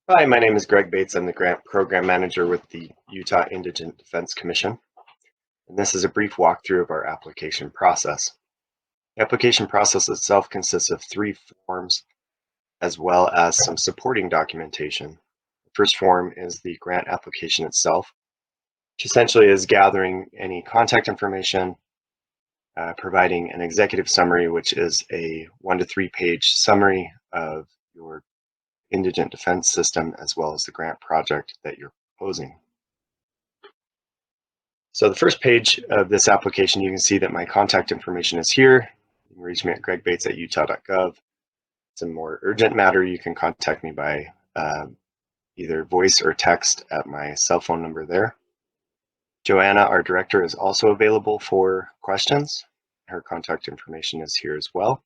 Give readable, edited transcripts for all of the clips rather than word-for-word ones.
Hi, my name is Greg Bates. I'm the Grant Program Manager with the Utah Indigent Defense Commission. And this is a brief walkthrough of our application process. The application process itself consists of 3 forms as well as some supporting documentation. The first form is the grant application itself, which essentially is gathering any contact information, providing an executive summary, which is a 1 to 3 page summary of your indigent defense system as well as the grant project that you're proposing. So the first page of this application, you can see that my contact information is here. You can reach me at gregbates@utah.gov. It's a more urgent matter. You can contact me by either voice or text at my cell phone number there. Joanna, our director, is also available for questions. Her contact information is here as well.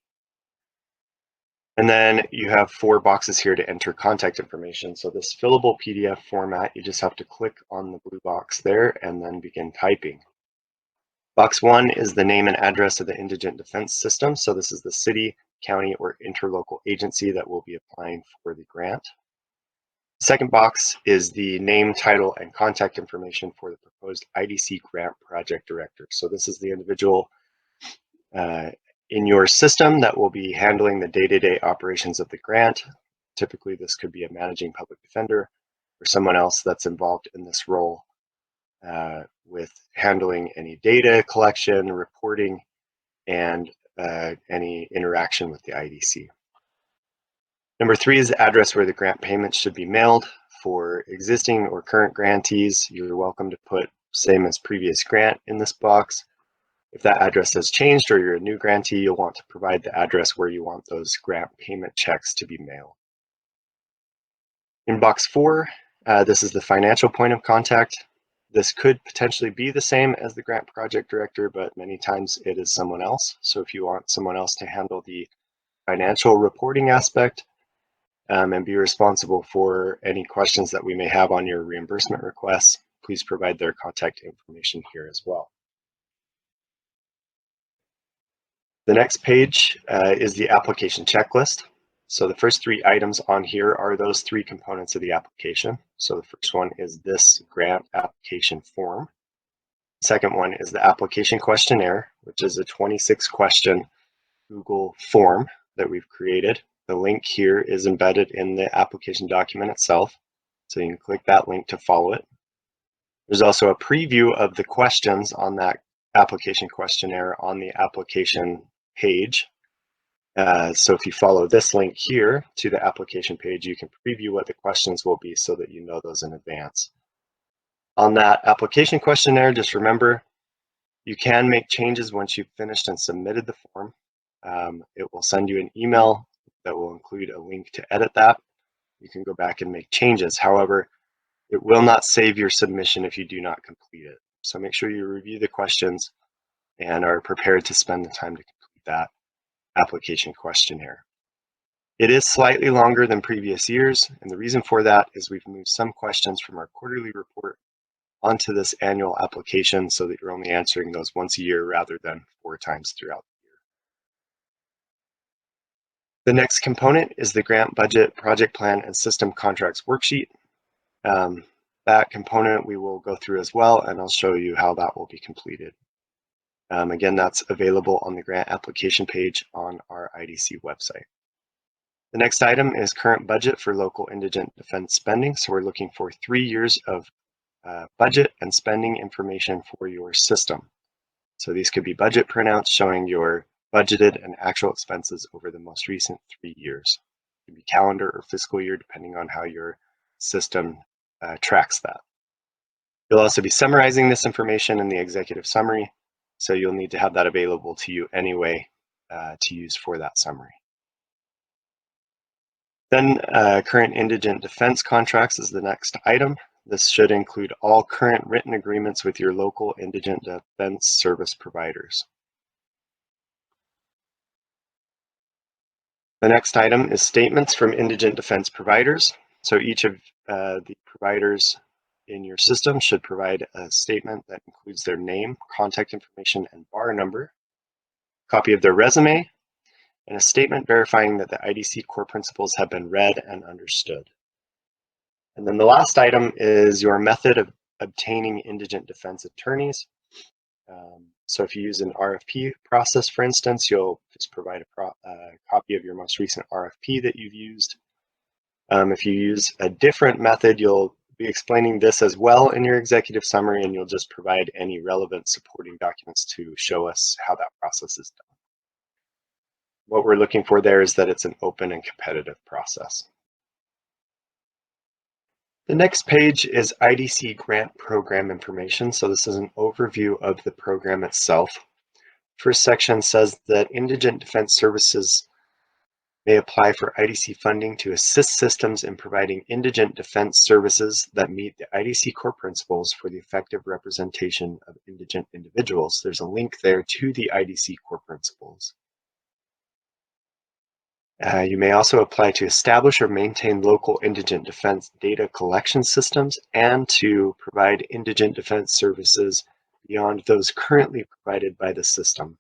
And then you have 4 boxes here to enter contact information. So this fillable PDF format, you just have to click on the blue box there and then begin typing. Box 1 is the name and address of the indigent defense system. So this is the city, county, or interlocal agency that will be applying for the grant. The second box is the name, title, and contact information for the proposed IDC grant project director. So this is the individual in your system that will be handling the day-to-day operations of the grant. Typically, this could be a managing public defender or someone else that's involved in this role with handling any data collection, reporting, and any interaction with the IDC. Number 3 is the address where the grant payments should be mailed. For existing or current grantees, you're welcome to put same as previous grant in this box. If that address has changed or you're a new grantee, you'll want to provide the address where you want those grant payment checks to be mailed. In box 4, this is the financial point of contact. This could potentially be the same as the grant project director, but many times it is someone else. So if you want someone else to handle the financial reporting aspect and be responsible for any questions that we may have on your reimbursement requests, please provide their contact information here as well. The next page is the application checklist. So the first 3 items on here are those 3 components of the application. So the first one is this grant application form. The second one is the application questionnaire, which is a 26-question Google form that we've created. The link here is embedded in the application document itself, so you can click that link to follow it. There's also a preview of the questions on that application questionnaire on the application page. So if you follow this link here to the application page, you can preview what the questions will be so that you know those in advance. On that application questionnaire, just remember, you can make changes once you've finished and submitted the form. It will send you an email that will include a link to edit that. You can go back and make changes. However, it will not save your submission if you do not complete it. So make sure you review the questions and are prepared to spend the time to complete that application questionnaire. It is slightly longer than previous years, and the reason for that is we've moved some questions from our quarterly report onto this annual application so that you're only answering those once a year rather than 4 times throughout the year. The next component is the grant budget, project plan, and system contracts worksheet. That component we will go through as well, and I'll show you how that will be completed. Again, that's available on the grant application page on our IDC website. The next item is current budget for local indigent defense spending. So we're looking for 3 years of budget and spending information for your system. So these could be budget printouts showing your budgeted and actual expenses over the most recent 3 years. It could be calendar or fiscal year, depending on how your system tracks that. You'll also be summarizing this information in the executive summary, so you'll need to have that available to you anyway to use for that summary. Then current indigent defense contracts is the next item. This should include all current written agreements with your local indigent defense service providers. The next item is statements from indigent defense providers. So each of the providers in your system should provide a statement that includes their name, contact information, and bar number, a copy of their resume, and a statement verifying that the IDC core principles have been read and understood. And then the last item is your method of obtaining indigent defense attorneys. So if you use an RFP process, for instance, you'll just provide a copy of your most recent RFP that you've used. If you use a different method, you'll be explaining this as well in your executive summary, and you'll just provide any relevant supporting documents to show us how that process is done. What we're looking for there is that it's an open and competitive process. The next page is IDC grant program information. So this is an overview of the program itself. First section says that Indigent Defense Services may apply for IDC funding to assist systems in providing indigent defense services that meet the IDC core principles for the effective representation of indigent individuals. There's a link there to the IDC core principles. You may also apply to establish or maintain local indigent defense data collection systems and to provide indigent defense services beyond those currently provided by the system.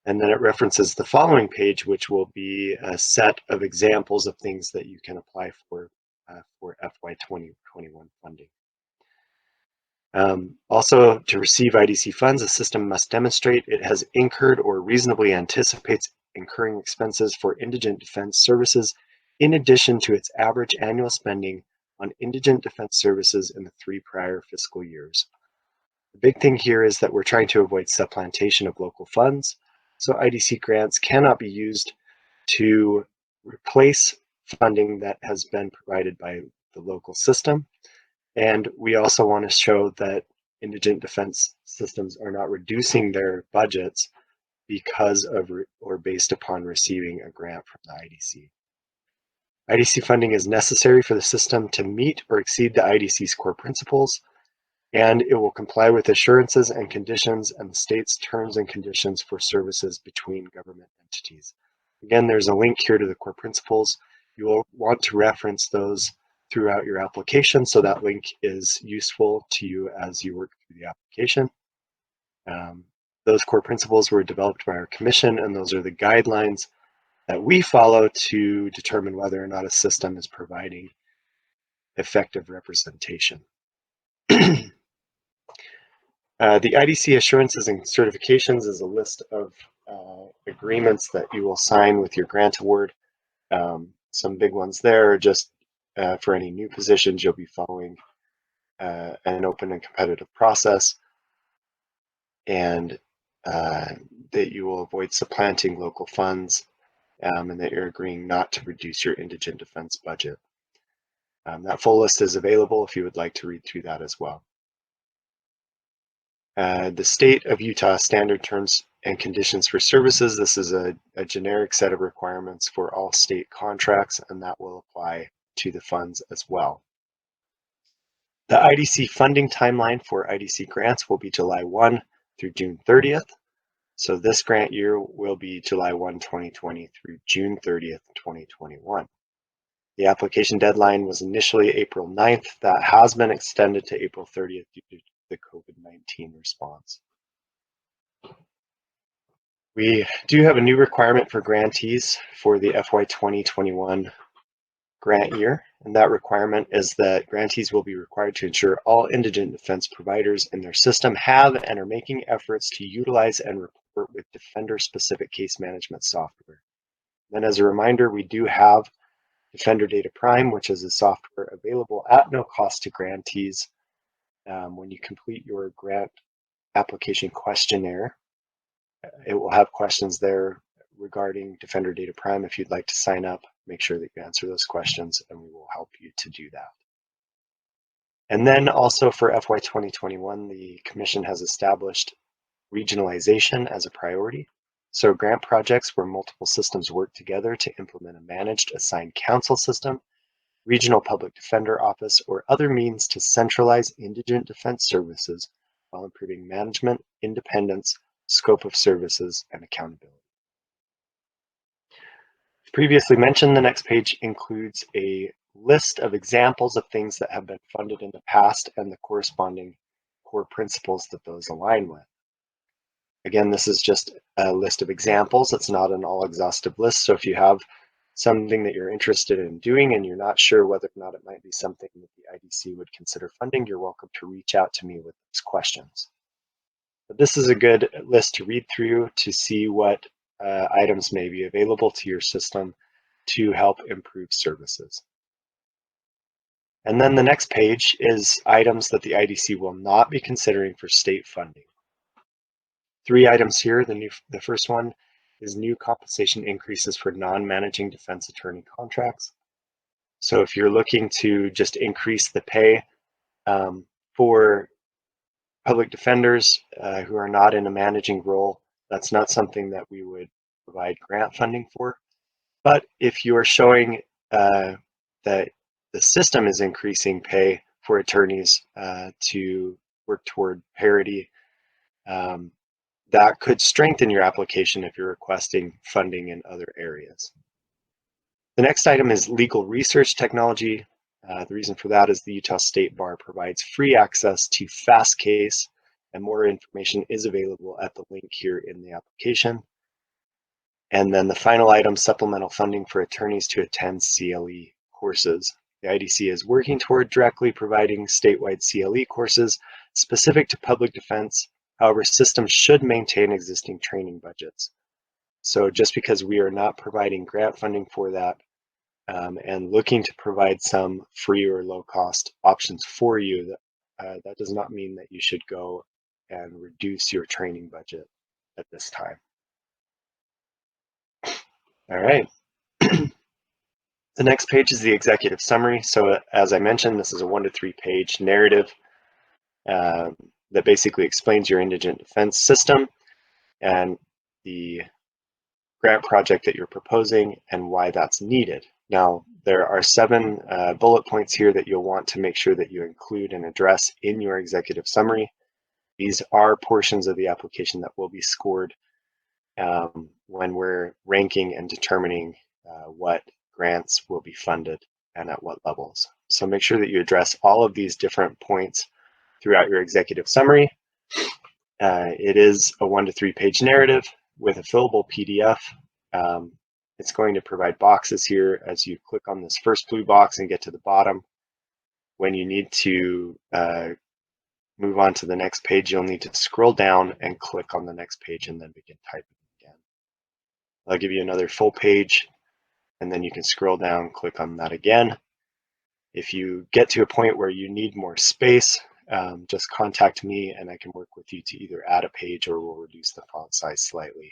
And then it references the following page, which will be a set of examples of things that you can apply for FY21 funding. Also, to receive IDC funds, a system must demonstrate it has incurred or reasonably anticipates incurring expenses for indigent defense services in addition to its average annual spending on indigent defense services in the 3 prior fiscal years. The big thing here is that we're trying to avoid supplantation of local funds, so IDC grants cannot be used to replace funding that has been provided by the local system. And we also want to show that indigent defense systems are not reducing their budgets because of or based upon receiving a grant from the IDC. IDC funding is necessary for the system to meet or exceed the IDC's core principles, and it will comply with assurances and conditions and the state's terms and conditions for services between government entities. Again, there's a link here to the core principles. You will want to reference those throughout your application, so that link is useful to you as you work through the application. Those core principles were developed by our commission, and those are the guidelines that we follow to determine whether or not a system is providing effective representation. The IDC assurances and certifications is a list of agreements that you will sign with your grant award. Some big ones there are just for any new positions, you'll be following an open and competitive process, and that you will avoid supplanting local funds, and that you're agreeing not to reduce your indigent defense budget. That full list is available if you would like to read through that as well. The State of Utah Standard Terms and Conditions for Services. This is a generic set of requirements for all state contracts, and that will apply to the funds as well. The IDC funding timeline for IDC grants will be July 1 through June 30th. So this grant year will be July 1, 2020 through June 30th, 2021. The application deadline was initially April 9th. That has been extended to April 30th due to the COVID-19 response. We do have a new requirement for grantees for the FY2021 grant year, and that requirement is that grantees will be required to ensure all indigent defense providers in their system have and are making efforts to utilize and report with Defender-specific case management software. Then as a reminder, we do have Defender Data Prime, which is a software available at no cost to grantees. When you complete your grant application questionnaire, it will have questions there regarding Defender Data Prime. If you'd like to sign up, make sure that you answer those questions and we will help you to do that. And then also for FY 2021, the Commission has established regionalization as a priority. So grant projects where multiple systems work together to implement a managed assigned counsel system, regional public defender office, or other means to centralize indigent defense services while improving management, independence, scope of services, and accountability. Previously mentioned, the next page includes a list of examples of things that have been funded in the past and the corresponding core principles that those align with. Again, this is just a list of examples. It's not an all-exhaustive list, so if you have something that you're interested in doing and you're not sure whether or not it might be something that the IDC would consider funding, you're welcome to reach out to me with these questions. But this is a good list to read through to see what items may be available to your system to help improve services. And then the next page is items that the IDC will not be considering for state funding. 3 items here. The first one is new compensation increases for non-managing defense attorney contracts. So if you're looking to just increase the pay for public defenders who are not in a managing role, that's not something that we would provide grant funding for. But if you are showing that the system is increasing pay for attorneys to work toward parity, that could strengthen your application if you're requesting funding in other areas. The next item is legal research technology. The reason for that is the Utah State Bar provides free access to FastCase, and more information is available at the link here in the application. And then the final item, supplemental funding for attorneys to attend CLE courses. The IDC is working toward directly providing statewide CLE courses specific to public defense. However, systems should maintain existing training budgets. So just because we are not providing grant funding for that and looking to provide some free or low cost options for you, that does not mean that you should go and reduce your training budget at this time. All right. The next page is the executive summary. So as I mentioned, this is a 1 to 3 page narrative that basically explains your indigent defense system and the grant project that you're proposing and why that's needed. Now, there are 7 bullet points here that you'll want to make sure that you include and address in your executive summary. These are portions of the application that will be scored when we're ranking and determining what grants will be funded and at what levels. So make sure that you address all of these different points throughout your executive summary. It is a 1 to 3 page narrative with a fillable PDF. It's going to provide boxes here as you click on this first blue box and get to the bottom. When you need to move on to the next page, you'll need to scroll down and click on the next page and then begin typing again. I'll give you another full page and then you can scroll down, click on that again. If you get to a point where you need more space, just contact me and I can work with you to either add a page or we'll reduce the font size slightly.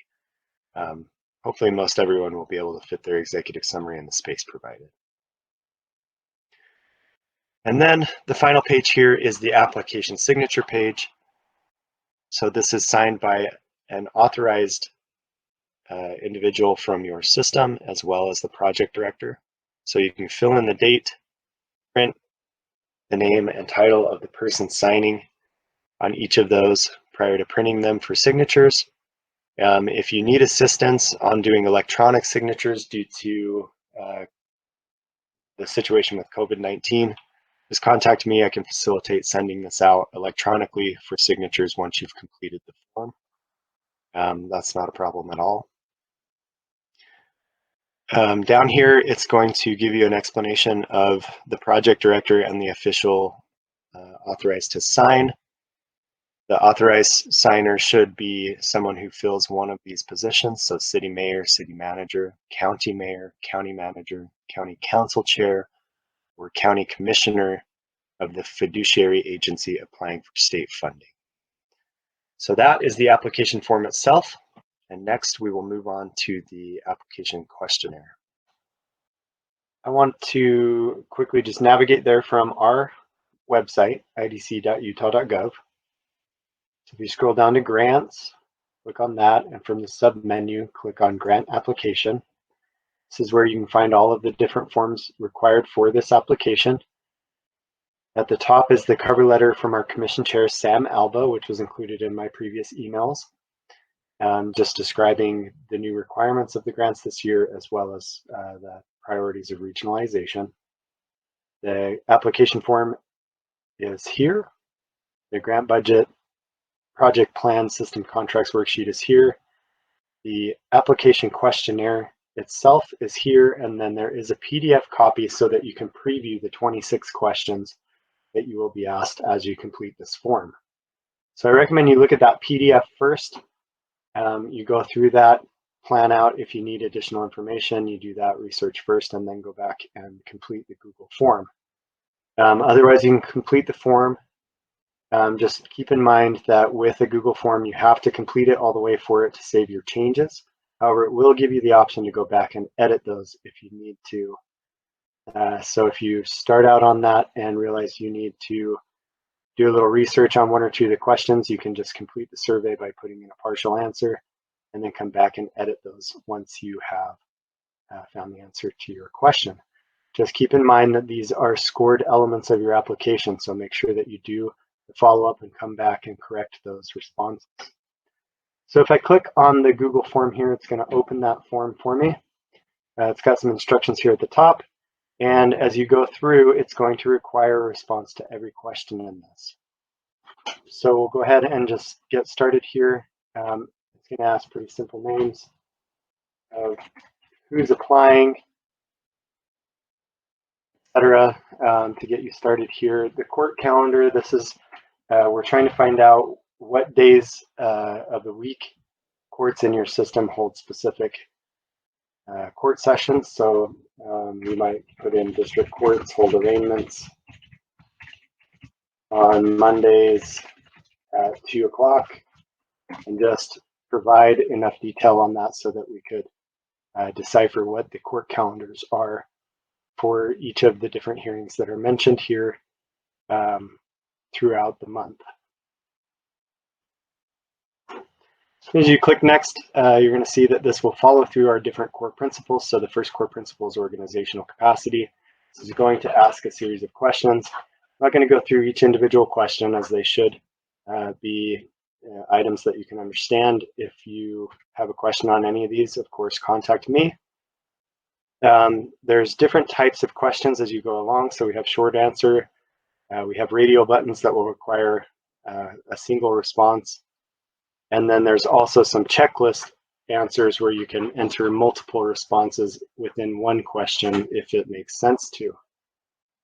Hopefully most everyone will be able to fit their executive summary in the space provided. And then the final page here is the application signature page. So this is signed by an authorized individual from your system as well as the project director. So you can fill in the date, print the name and title of the person signing on each of those prior to printing them for signatures. If you need assistance on doing electronic signatures due to the situation with COVID-19, just contact me. I can facilitate sending this out electronically for signatures once you've completed the form. That's not a problem at all. Down here, it's going to give you an explanation of the project director and the official authorized to sign. The authorized signer should be someone who fills one of these positions, so city mayor, city manager, county mayor, county manager, county council chair, or county commissioner of the fiduciary agency applying for state funding. So that is the application form itself. And next we will move on to the application questionnaire. I want to quickly just navigate there from our website, idc.utah.gov. So if you scroll down to grants, click on that, and from the sub menu, click on grant application. This is where you can find all of the different forms required for this application. At the top is the cover letter from our commission chair, Sam Alba, which was included in my previous emails, just describing the new requirements of the grants this year, as well as the priorities of regionalization. The application form is here. The grant budget, project plan, system contracts worksheet is here. The application questionnaire itself is here, and then there is a PDF copy so that you can preview the 26 questions that you will be asked as you complete this form. So I recommend you look at that PDF first. You go through that, plan out if you need additional information, you do that research first, and then go back and complete the Google form. Otherwise, you can complete the form. Just keep in mind that with a Google form, you have to complete it all the way for it to save your changes. However, it will give you the option to go back and edit those if you need to. So if you start out on that and realize you need to do a little research on one or two of the questions, you can just complete the survey by putting in a partial answer and then come back and edit those once you have found the answer to your question. Just keep in mind that these are scored elements of your application, so make sure that you do the follow-up and come back and correct those responses. So if I click on the Google form here, it's going to open that form for me. It's got some instructions here at the top. And as you go through, it's going to require a response to every question in this. So we'll go ahead and just get started here. It's going to ask pretty simple names of who's applying, etc. To get you started here. The court calendar, this is, we're trying to find out what days of the week courts in your system hold specific court sessions. So you might put in district courts hold arraignments on Mondays at 2 o'clock, and just provide enough detail on that so that we could decipher what the court calendars are for each of the different hearings that are mentioned here throughout the month. As you click next, you're going to see that this will follow through our different core principles. So the first core principle is organizational capacity. This is going to ask a series of questions. I'm not going to go through each individual question, as they should be items that you can understand. If you have a question on any of these, of course, contact me. There's different types of questions as you go along. So we have short answer. We have radio buttons that will require a single response. And then there's also some checklist answers where you can enter multiple responses within one question if it makes sense to.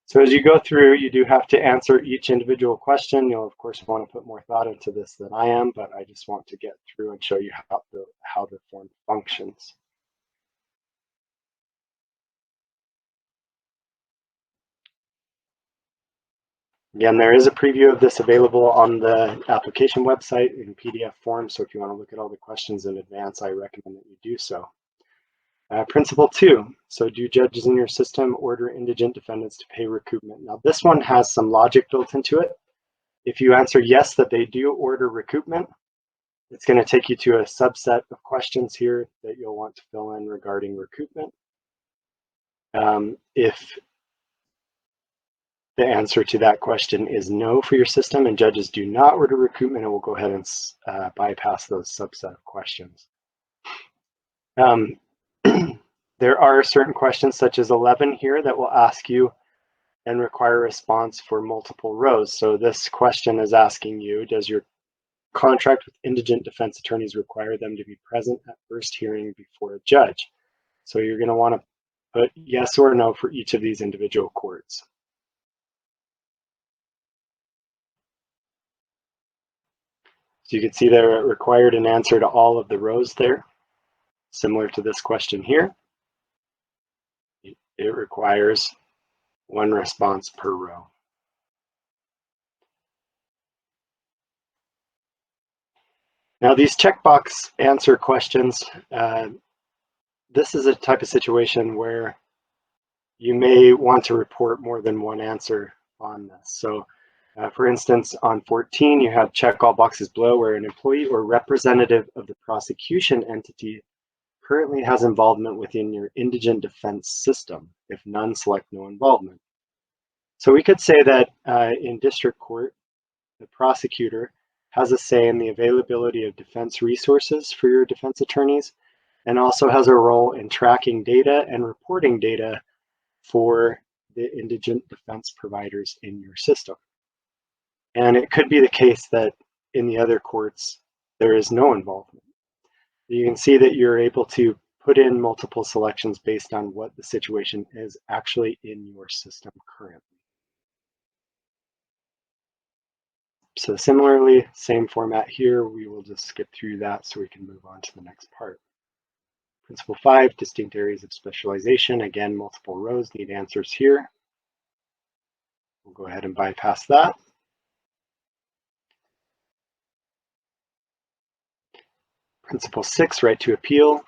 So as you go through, you do have to answer each individual question. You'll of course want to put more thought into this than I am, but I just want to get through and show you how the form functions. Again, there is a preview of this available on the application website in PDF form, so if you want to look at all the questions in advance, I recommend that you do so. Principle 2, so do judges in your system order indigent defendants to pay recoupment? Now this one has some logic built into it. If you answer yes that they do order recoupment, it's going to take you to a subset of questions here that you'll want to fill in regarding recoupment. If the answer to that question is no for your system and judges do not order recoupment, it will go ahead and bypass those subset of questions. There are certain questions such as 11 here that will ask you and require a response for multiple rows. So this question is asking you, does your contract with indigent defense attorneys require them to be present at first hearing before a judge? So you're going to want to put yes or no for each of these individual courts. So you can see there it required an answer to all of the rows there, similar to this question here. It requires one response per row. Now these checkbox answer questions, this is a type of situation where you may want to report more than one answer on this. So for instance, on 14, you have check all boxes below where an employee or representative of the prosecution entity currently has involvement within your indigent defense system. If none, select no involvement. So we could say that in district court, the prosecutor has a say in the availability of defense resources for your defense attorneys, and also has a role in tracking data and reporting data for the indigent defense providers in your system. And it could be the case that in the other courts, there is no involvement. You can see that you're able to put in multiple selections based on what the situation is actually in your system currently. So similarly, same format here, we will just skip through that so we can move on to the next part. Principle 5, distinct areas of specialization. Again, multiple rows need answers here. We'll go ahead and bypass that. Principle 6, right to appeal.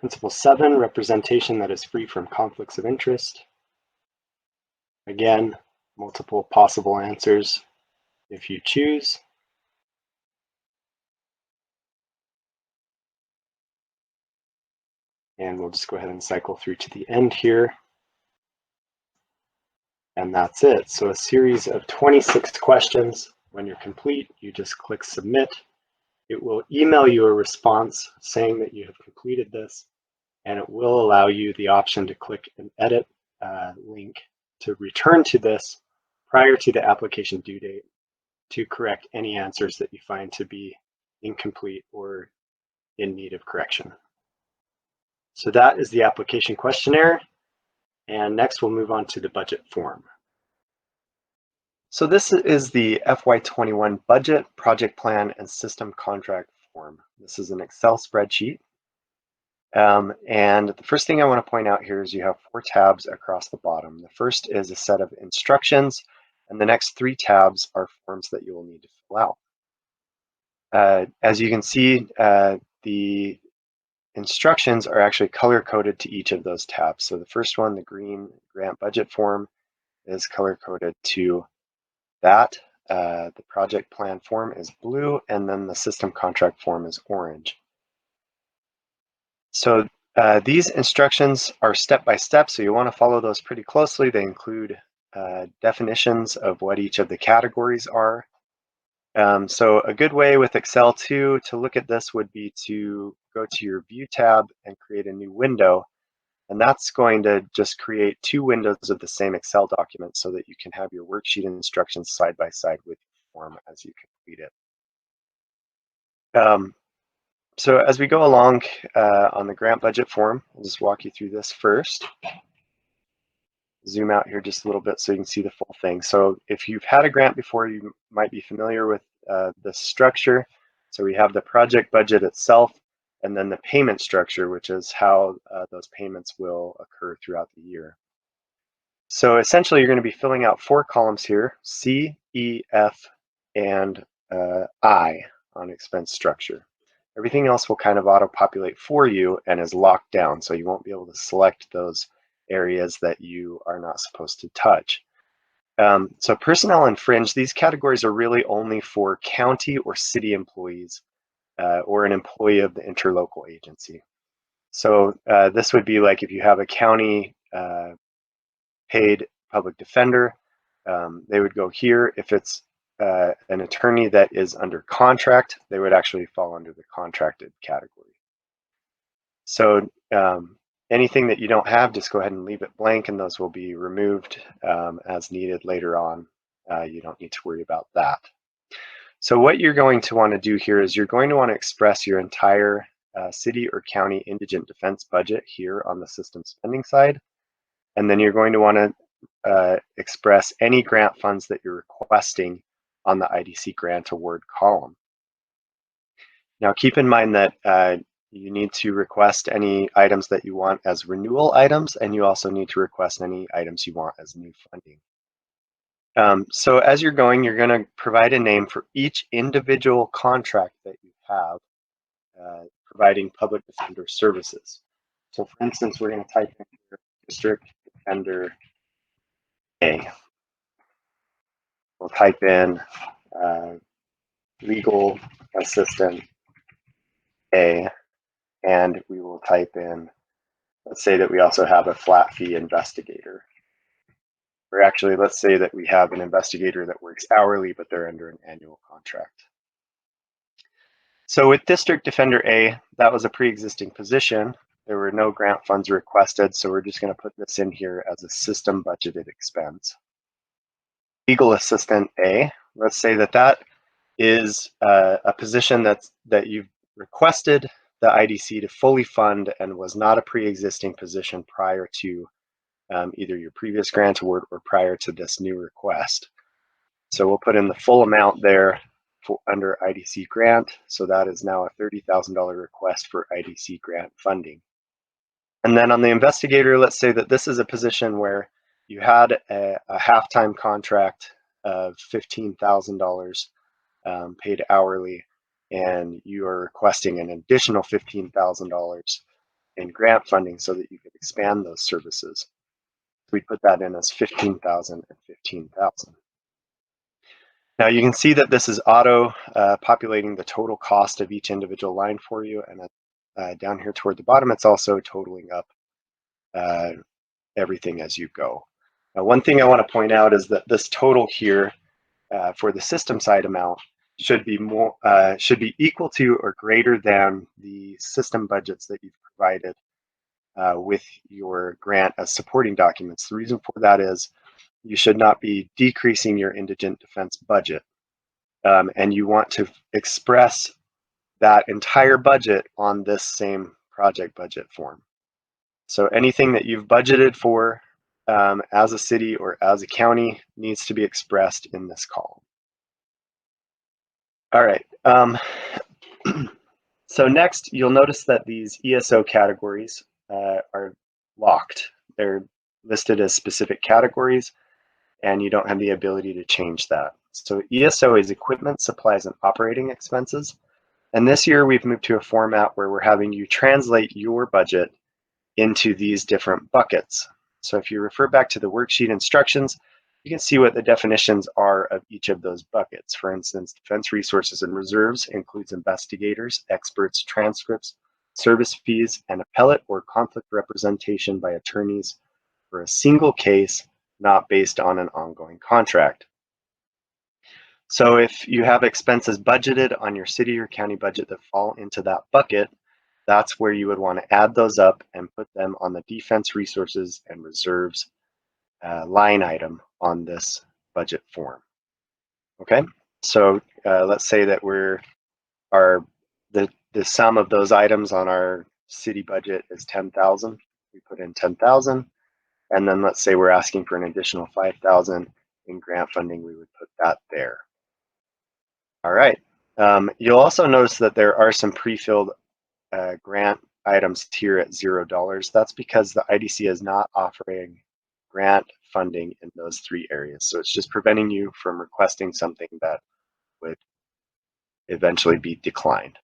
Principle 7, representation that is free from conflicts of interest. Again, multiple possible answers if you choose. And we'll just go ahead and cycle through to the end here. And that's it. So a series of 26 questions. When you're complete, you just click submit. It will email you a response saying that you have completed this, and it will allow you the option to click an edit link to return to this prior to the application due date to correct any answers that you find to be incomplete or in need of correction. So that is the application questionnaire. And next we'll move on to the budget form. So this is the FY21 budget, project plan, and system contract form. This is an Excel spreadsheet. And the first thing I want to point out here is you have 4 tabs across the bottom. The first is a set of instructions, and the next 3 tabs are forms that you will need to fill out. As you can see, the instructions are actually color-coded to each of those tabs. So the first one, the green grant budget form, is color-coded to that. The project plan form is blue, and then the system contract form is orange. So these instructions are step-by-step, so you want to follow those pretty closely. They include definitions of what each of the categories are. So a good way with Excel too to look at this would be to go to your View tab and create a new window. And that's going to just create 2 windows of the same Excel document so that you can have your worksheet instructions side by side with your form as you complete it. So as we go along on the grant budget form, I'll just walk you through this first. Zoom out here just a little bit so you can see the full thing. So if you've had a grant before, you might be familiar with the structure. So we have the project budget itself, and then the payment structure, which is how those payments will occur throughout the year. So essentially, you're going to be filling out 4 columns here, C, E, F, and I on expense structure. Everything else will kind of auto-populate for you and is locked down, so you won't be able to select those areas that you are not supposed to touch. So personnel and fringe, these categories are really only for county or city employees or an employee of the interlocal agency. So this would be like if you have a county paid public defender, they would go here. If it's an attorney that is under contract, they would actually fall under the contracted category. So anything that you don't have, just go ahead and leave it blank, and those will be removed as needed later on. You don't need to worry about that. So what you're going to want to do here is you're going to want to express your entire city or county indigent defense budget here on the system spending side. And then you're going to want to express any grant funds that you're requesting on the IDC grant award column. Now keep in mind that you need to request any items that you want as renewal items, and you also need to request any items you want as new funding. So as you're going to provide a name for each individual contract that you have providing public defender services. So for instance, we're going to type in District Defender A. We'll type in Legal Assistant A, and we will type in, let's say that we also have a flat fee investigator. Or actually, let's say that we have an investigator that works hourly, but they're under an annual contract. So with District Defender A, that was a pre-existing position. There were no grant funds requested, so we're just going to put this in here as a system budgeted expense. Legal Assistant A, let's say that is a position that you've requested the IDC to fully fund and was not a pre-existing position prior to either your previous grant award or prior to this new request. So we'll put in the full amount there under IDC grant. So that is now a $30,000 request for IDC grant funding. And then on the investigator, let's say that this is a position where you had a half-time contract of $15,000 paid hourly, and you are requesting an additional $15,000 in grant funding so that you could expand those services. We put that in as 15,000 and 15,000. Now you can see that this is auto populating the total cost of each individual line for you, and down here toward the bottom, it's also totaling up everything as you go. Now, one thing I want to point out is that this total here for the system side amount should be equal to or greater than the system budgets that you've provided with your grant as supporting documents. The reason for that is you should not be decreasing your indigent defense budget, and you want to express that entire budget on this same project budget form. So anything that you've budgeted for as a city or as a county needs to be expressed in this column. All right. So next, you'll notice that these ESO categories are locked. They're listed as specific categories, and you don't have the ability to change that. So ESO is equipment, supplies, and operating expenses. And this year we've moved to a format where we're having you translate your budget into these different buckets. So if you refer back to the worksheet instructions, you can see what the definitions are of each of those buckets. For instance, defense resources and reserves includes investigators, experts, transcripts, service fees, and appellate or conflict representation by attorneys for a single case not based on an ongoing contract. So if you have expenses budgeted on your city or county budget that fall into that bucket, that's where you would want to add those up and put them on the defense resources and reserves line item on this budget form. Okay, so let's say that the sum of those items on our city budget is 10,000. We put in 10,000, and then let's say we're asking for an additional 5,000 in grant funding. We would put that there. All right. You'll also notice that there are some pre-filled grant items here at $0. That's because the IDC is not offering grant funding in those three areas. So it's just preventing you from requesting something that would eventually be declined.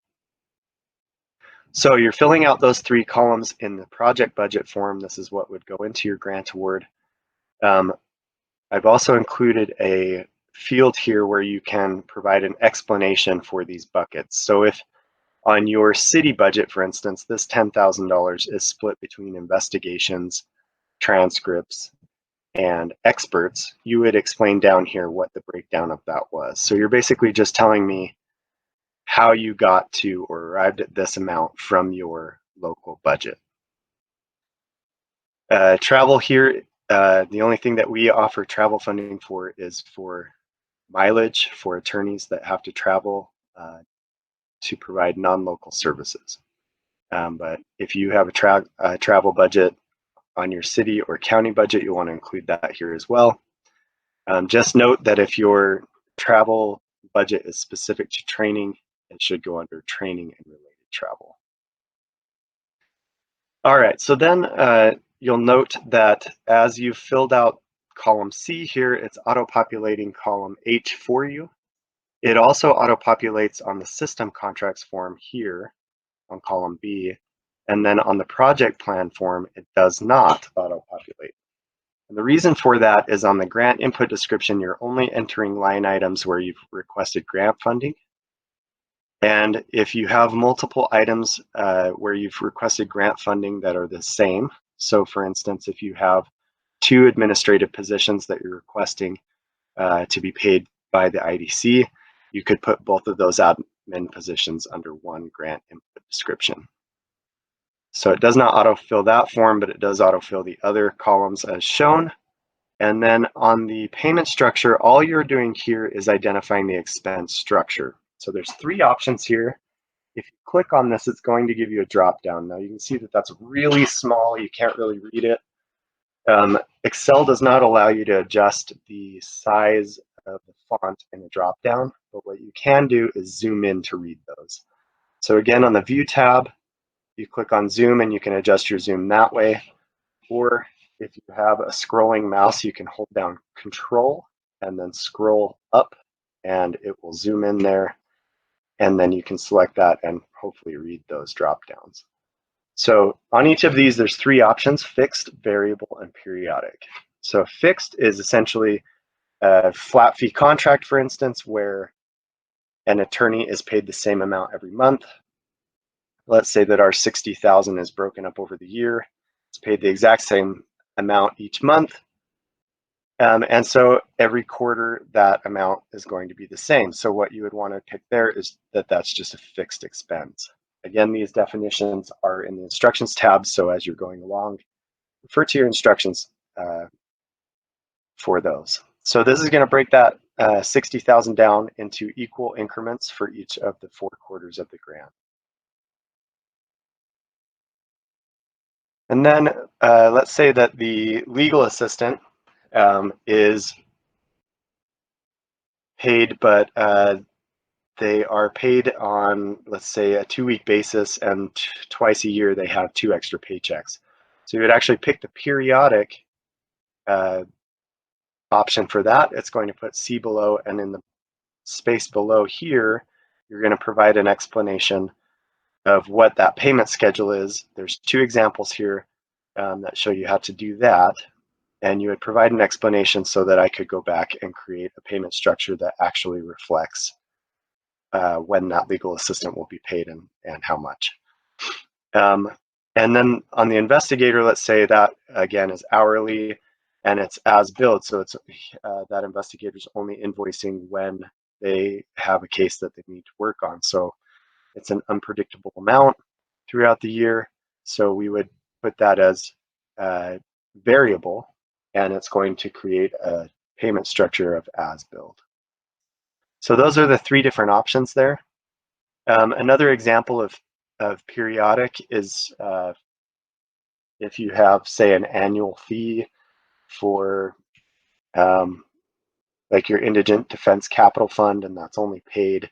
So you're filling out those three columns in the project budget form. This is what would go into your grant award. I've also included a field here where you can provide an explanation for these buckets. So if on your city budget, for instance, this $10,000 is split between investigations, transcripts, and experts, you would explain down here what the breakdown of that was. So you're basically just telling me how you got to or arrived at this amount from your local budget. Travel here, the only thing that we offer travel funding for is for mileage for attorneys that have to travel to provide non-local services. But if you have a travel budget on your city or county budget, you'll want to include that here as well. Just note that if your travel budget is specific to training, it should go under training and related travel. All right, so then you'll note that as you've filled out column C here, it's auto-populating column H for you. It also auto-populates on the system contracts form here on column B, and then on the project plan form, it does not auto-populate. And the reason for that is on the grant input description, you're only entering line items where you've requested grant funding. And if you have multiple items where you've requested grant funding that are the same, so for instance, if you have 2 administrative positions that you're requesting to be paid by the IDC, you could put both of those admin positions under one grant input description. So it does not autofill that form, but it does autofill the other columns as shown. And then on the payment structure, all you're doing here is identifying the expense structure. So there's 3 options here. If you click on this, it's going to give you a drop down. Now you can see that that's really small. You can't really read it. Excel does not allow you to adjust the size of the font in the drop down, but what you can do is zoom in to read those. So again, on the View tab, you click on Zoom and you can adjust your zoom that way. Or if you have a scrolling mouse, you can hold down Control and then scroll up and it will zoom in there. And then you can select that and hopefully read those drop downs. So on each of these, there's 3 options: fixed, variable, and periodic. So fixed is essentially a flat fee contract, for instance, where an attorney is paid the same amount every month. Let's say that our $60,000 is broken up over the year. It's paid the exact same amount each month. And so every quarter, that amount is going to be the same. So what you would want to pick there is that that's just a fixed expense. Again, these definitions are in the instructions tab. So as you're going along, refer to your instructions for those. So this is going to break that 60,000 down into equal increments for each of the 4 quarters of the grant. And then let's say that the legal assistant is paid, but they are paid on, let's say, a 2-week basis, and twice a year they have 2 extra paychecks. So you would actually pick the periodic option for that. It's going to put C below, and in the space below here, you're going to provide an explanation of what that payment schedule is. There's 2 examples here that show you how to do that. And you would provide an explanation so that I could go back and create a payment structure that actually reflects when that legal assistant will be paid and how much. And then on the investigator, let's say that again is hourly and it's as billed. So it's that investigator's only invoicing when they have a case that they need to work on. So it's an unpredictable amount throughout the year. So we would put that as variable, and it's going to create a payment structure of as billed. So those are the 3 different options there. Another example of periodic is if you have, say, an annual fee for like your Indigent Defense Capital Fund, and that's only paid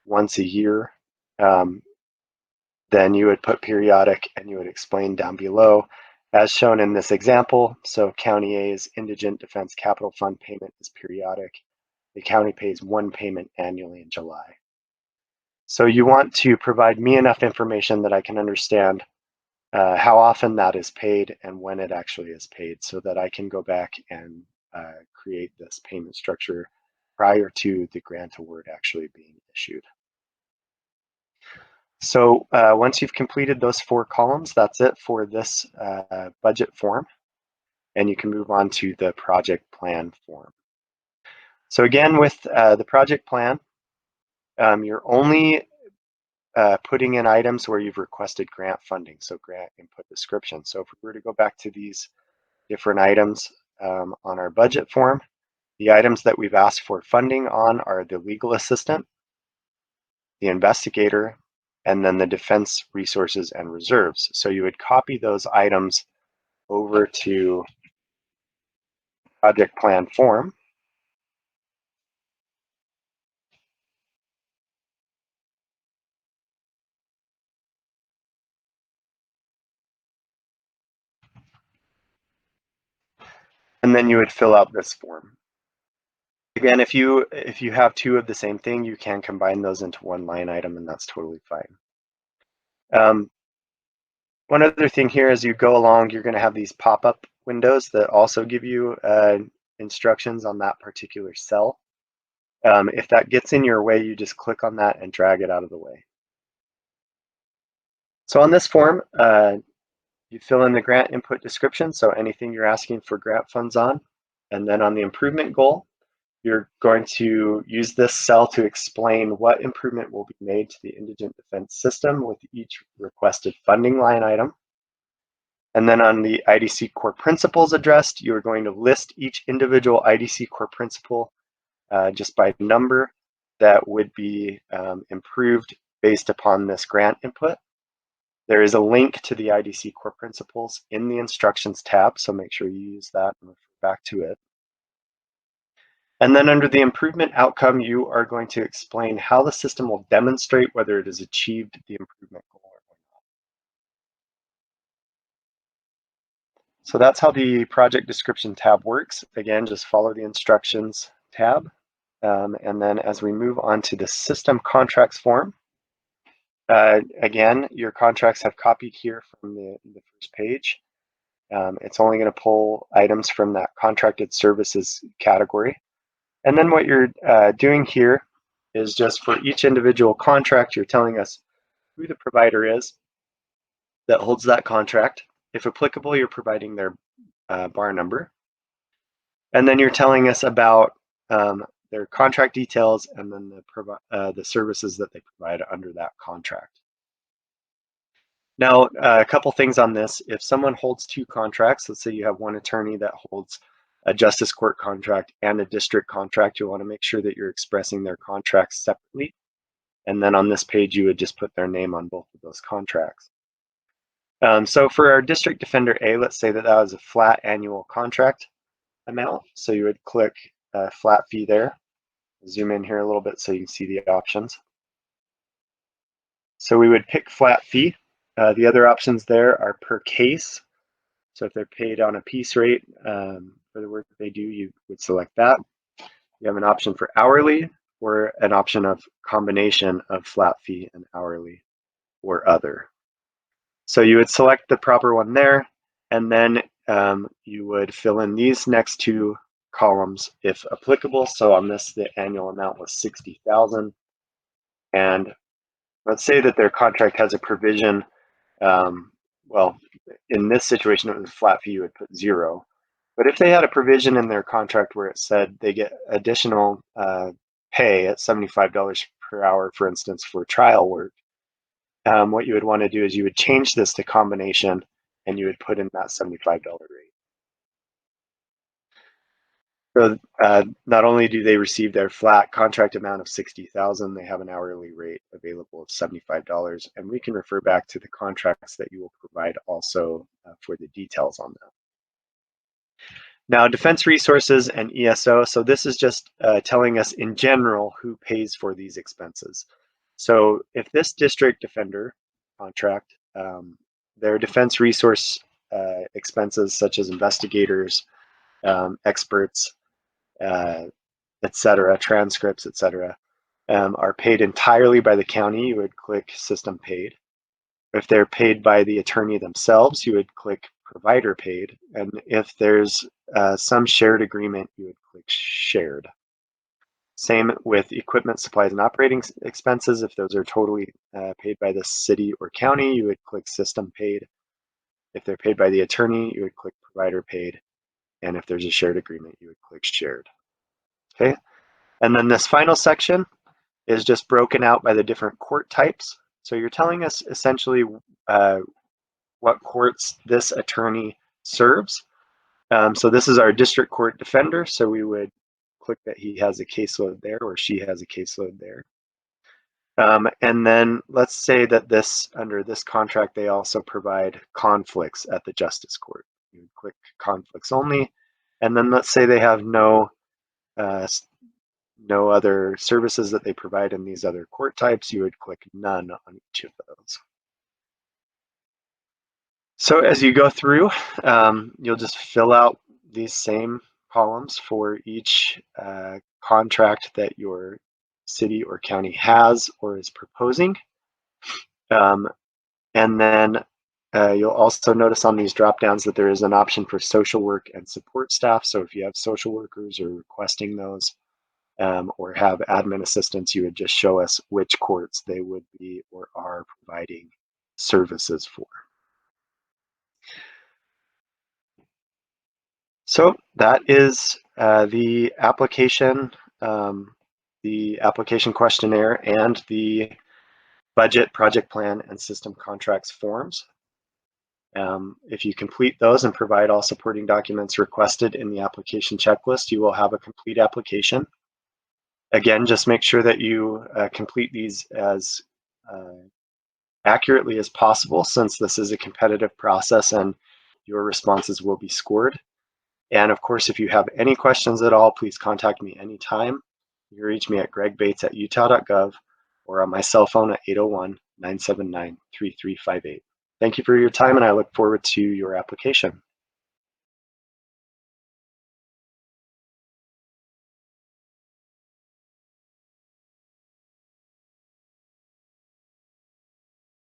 once a year, then you would put periodic and you would explain down below, as shown in this example. So County A's Indigent Defense Capital Fund payment is periodic. The county pays 1 payment annually in July. So you want to provide me enough information that I can understand how often that is paid and when it actually is paid, so that I can go back and create this payment structure prior to the grant award actually being issued. So once you've completed those 4 columns, that's it for this budget form, and you can move on to the project plan form. So again, with the project plan, you're only putting in items where you've requested grant funding, so grant input description. So if we were to go back to these different items on our budget form, the items that we've asked for funding on are the legal assistant, the investigator, and then the defense resources and reserves. So you would copy those items over to project plan form. And then you would fill out this form. Again, if you have 2 of the same thing, you can combine those into 1 line item, and that's totally fine. One other thing here, as you go along, you're going to have these pop-up windows that also give you instructions on that particular cell. If that gets in your way, you just click on that and drag it out of the way. So on this form, you fill in the grant input description, so anything you're asking for grant funds on. And then on the improvement goal, you're going to use this cell to explain what improvement will be made to the indigent defense system with each requested funding line item. And then on the IDC core principles addressed, you are going to list each individual IDC core principle just by number that would be improved based upon this grant input. There is a link to the IDC core principles in the instructions tab, so make sure you use that and refer back to it. And then under the improvement outcome, you are going to explain how the system will demonstrate whether it has achieved the improvement goal or not. So that's how the project description tab works. Again, just follow the instructions tab. And then as we move on to the system contracts form, again, your contracts have copied here from the first page. It's only going to pull items from that contracted services category. And then what you're doing here is just for each individual contract, you're telling us who the provider is that holds that contract. If applicable, you're providing their bar number. And then you're telling us about their contract details and then the services that they provide under that contract. Now, a couple things on this. If someone holds two contracts, let's say you have one attorney that holds a justice court contract and a district contract, you want to make sure that you're expressing their contracts separately. And then on this page, you would just put their name on both of those contracts. So for our district defender A, let's say that was a flat annual contract amount. So you would click flat fee there. Zoom in here a little bit so you can see the options. So we would pick flat fee. The other options there are per case. So if they're paid on a piece rate for the work that they do, you would select that. You have an option for hourly or an option of combination of flat fee and hourly or other. So you would select the proper one there, and then you would fill in these next two columns if applicable. So on this, the annual amount was $60,000. And let's say that their contract has a provision, well, in this situation, it was a flat fee, you would put 0. But if they had a provision in their contract where it said they get additional pay at $75 per hour, for instance, for trial work, what you would want to do is you would change this to combination and you would put in that $75 rate. So not only do they receive their flat contract amount of $60,000, they have an hourly rate available of $75, and we can refer back to the contracts that you will provide also for the details on that. Now, defense resources and ESO. So this is just telling us in general who pays for these expenses. So if this district defender contract, their defense resource expenses such as investigators, experts, etc., transcripts, etc., are paid entirely by the county, you would click System Paid. If they're paid by the attorney themselves, you would click Provider Paid. And if there's some shared agreement, you would click Shared. Same with equipment, supplies, and operating expenses. If those are totally paid by the city or county, you would click System Paid. If they're paid by the attorney, you would click Provider Paid. And if there's a shared agreement, you would click Shared. Okay. And then this final section is just broken out by the different court types. So you're telling us essentially what courts this attorney serves. So this is our district court defender. So we would click that he has a caseload there or she has a caseload there. And then let's say that under this contract, they also provide conflicts at the justice court. You would click conflicts only. And then let's say they have no other services that they provide in these other court types, you would click none on each of those. So as you go through, you'll just fill out these same columns for each contract that your city or county has or is proposing. And then you'll also notice on these drop downs that there is an option for social work and support staff. So if you have social workers or requesting those, or have admin assistants, you would just show us which courts they would be or are providing services for. So that is the application questionnaire and the budget, project plan, and system contracts forms. If you complete those and provide all supporting documents requested in the application checklist, you will have a complete application. Again, just make sure that you complete these as accurately as possible, since this is a competitive process and your responses will be scored. And of course, if you have any questions at all, please contact me anytime. You can reach me at gregbates@utah.gov or on my cell phone at 801-979-3358. Thank you for your time, and I look forward to your application.